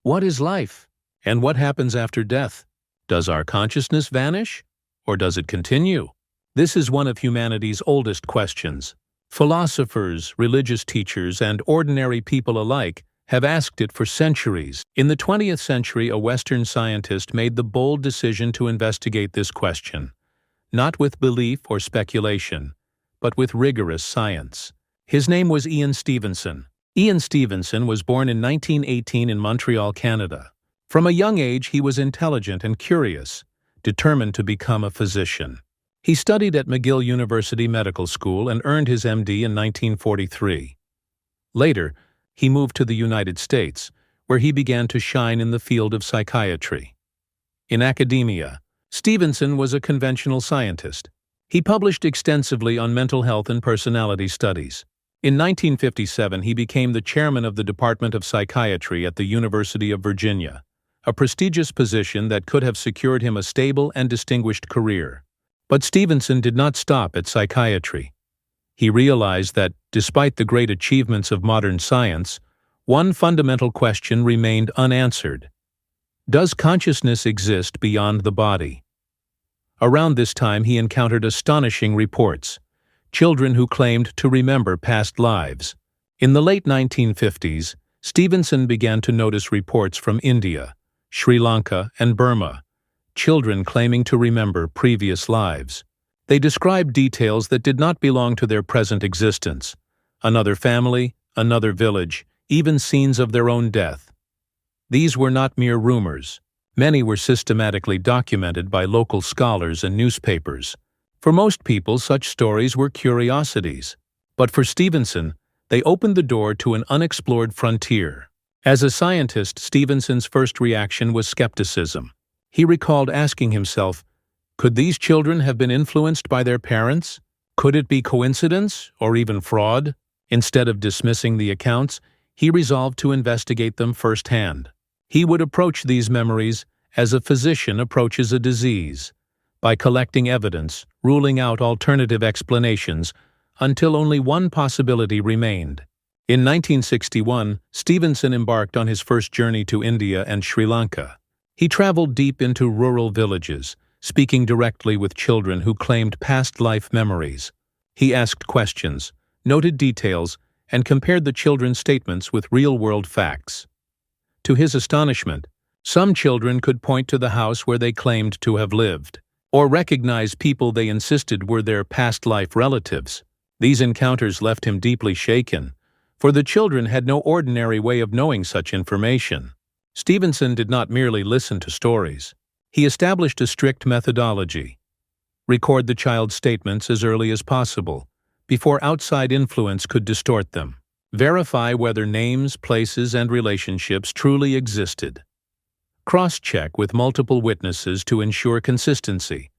What is life? And what happens after death? Does our consciousness vanish? Or does it continue? This is one of humanity's oldest questions. Philosophers, religious teachers, and ordinary people alike have asked it for centuries. In the 20th century, a Western scientist made the bold decision to investigate this question, not with belief or speculation, but with rigorous science. His name was Stevenson. Stevenson was born in 1918 in Montreal, Canada. From a young age, he was intelligent and curious, determined to become a physician. He studied at McGill University Medical School and earned his MD in 1943. Later, he moved to the United States, where he began to shine in the field of psychiatry. In academia, Stevenson was a conventional scientist. He published extensively on mental health and personality studies. In 1957, he became the chairman of the Department of Psychiatry at the University of Virginia, a prestigious position that could have secured him a stable and distinguished career. But Stevenson did not stop at psychiatry. He realized that, despite the great achievements of modern science, one fundamental question remained unanswered. Does consciousness exist beyond the body? Around this time, he encountered astonishing reports. Children who claimed to remember past lives. In the late 1950s, Stevenson began to notice reports from India, Sri Lanka, and Burma, children claiming to remember previous lives. They described details that did not belong to their present existence: another family, another village, even scenes of their own death. These were not mere rumors. Many were systematically documented by local scholars and newspapers. For most people, such stories were curiosities. But for Stevenson, they opened the door to an unexplored frontier. As a scientist, Stevenson's first reaction was skepticism. He recalled asking himself, could these children have been influenced by their parents? Could it be coincidence, or even fraud? Instead of dismissing the accounts, he resolved to investigate them firsthand. He would approach these memories as a physician approaches a disease, by collecting evidence, ruling out alternative explanations, until only one possibility remained. In 1961, Stevenson embarked on his first journey to India and Sri Lanka. He traveled deep into rural villages, speaking directly with children who claimed past life memories. He asked questions, noted details, and compared the children's statements with real-world facts. To his astonishment, some children could point to the house where they claimed to have lived, or recognize people they insisted were their past life relatives. These encounters left him deeply shaken, for the children had no ordinary way of knowing such information. Stevenson did not merely listen to stories. He established a strict methodology. Record the child's statements as early as possible, before outside influence could distort them. Verify whether names, places, and relationships truly existed. Cross-check with multiple witnesses to ensure consistency.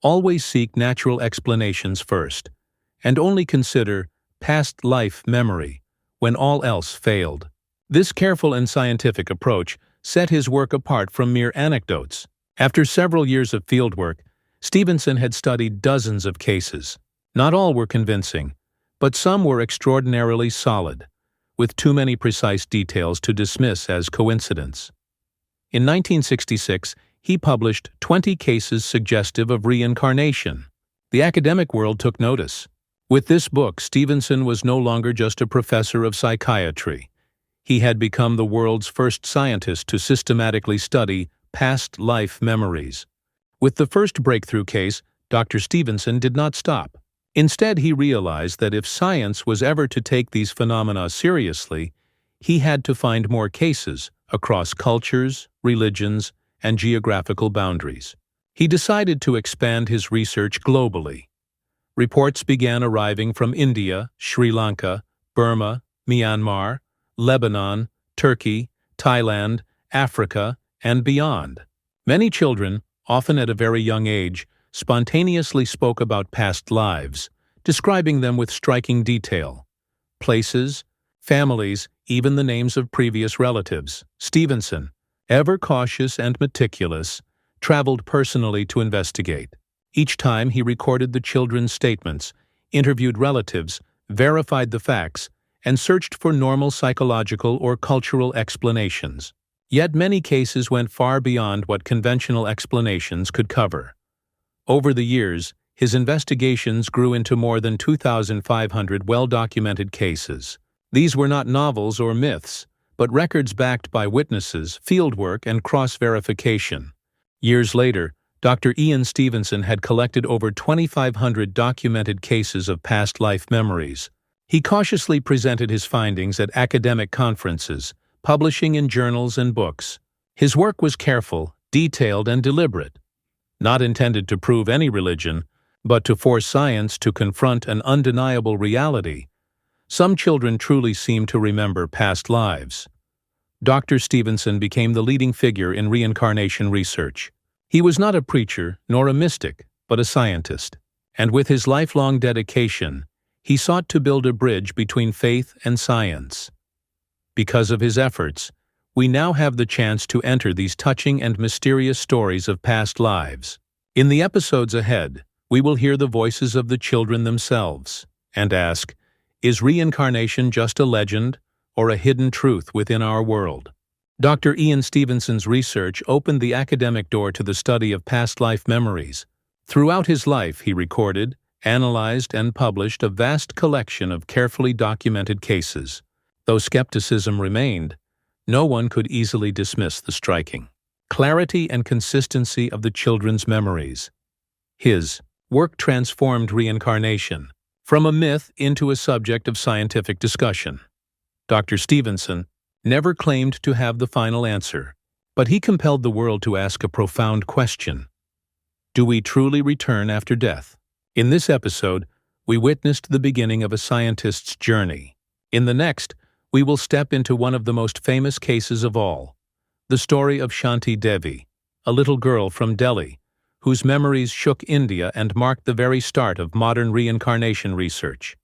Always seek natural explanations first, and only consider past life memory when all else failed. This careful and scientific approach set his work apart from mere anecdotes. After several years of fieldwork, Stevenson had studied dozens of cases. Not all were convincing, but some were extraordinarily solid, with too many precise details to dismiss as coincidence. In 1966, he published 20 cases suggestive of reincarnation. The academic world took notice. With this book, Stevenson was no longer just a professor of psychiatry. He had become the world's first scientist to systematically study past life memories. With the first breakthrough case, Dr. Stevenson did not stop. Instead, he realized that if science was ever to take these phenomena seriously, he had to find more cases across cultures, religions, and geographical boundaries. He decided to expand his research globally. Reports began arriving from India, Sri Lanka, Burma, Myanmar, Lebanon, Turkey, Thailand, Africa, and beyond. Many children, often at a very young age, spontaneously spoke about past lives, describing them with striking detail. Places, families, even the names of previous relatives. Stevenson, ever cautious and meticulous, traveled personally to investigate. Each time he recorded the children's statements, interviewed relatives, verified the facts, and searched for normal psychological or cultural explanations. Yet many cases went far beyond what conventional explanations could cover. Over the years, his investigations grew into more than 2,500 well-documented cases. These were not novels or myths, but records backed by witnesses, fieldwork, and cross-verification. Years later, Dr. Ian Stevenson had collected over 2,500 documented cases of past life memories. He cautiously presented his findings at academic conferences, publishing in journals and books. His work was careful, detailed, and deliberate, not intended to prove any religion, but to force science to confront an undeniable reality. Some children truly seem to remember past lives. Dr. Stevenson became the leading figure in reincarnation research. He was not a preacher nor a mystic, but a scientist. And with his lifelong dedication, he sought to build a bridge between faith and science. Because of his efforts, we now have the chance to enter these touching and mysterious stories of past lives. In the episodes ahead, we will hear the voices of the children themselves and ask, is reincarnation just a legend or a hidden truth within our world? Dr. Ian Stevenson's research opened the academic door to the study of past life memories. Throughout his life, he recorded, analyzed, and published a vast collection of carefully documented cases. Though skepticism remained, no one could easily dismiss the striking clarity and consistency of the children's memories. His work transformed reincarnation from a myth into a subject of scientific discussion. Dr. Stevenson never claimed to have the final answer, but he compelled the world to ask a profound question. Do we truly return after death? In this episode, we witnessed the beginning of a scientist's journey. In the next, we will step into one of the most famous cases of all, the story of Shanti Devi, a little girl from Delhi, whose memories shook India and marked the very start of modern reincarnation research.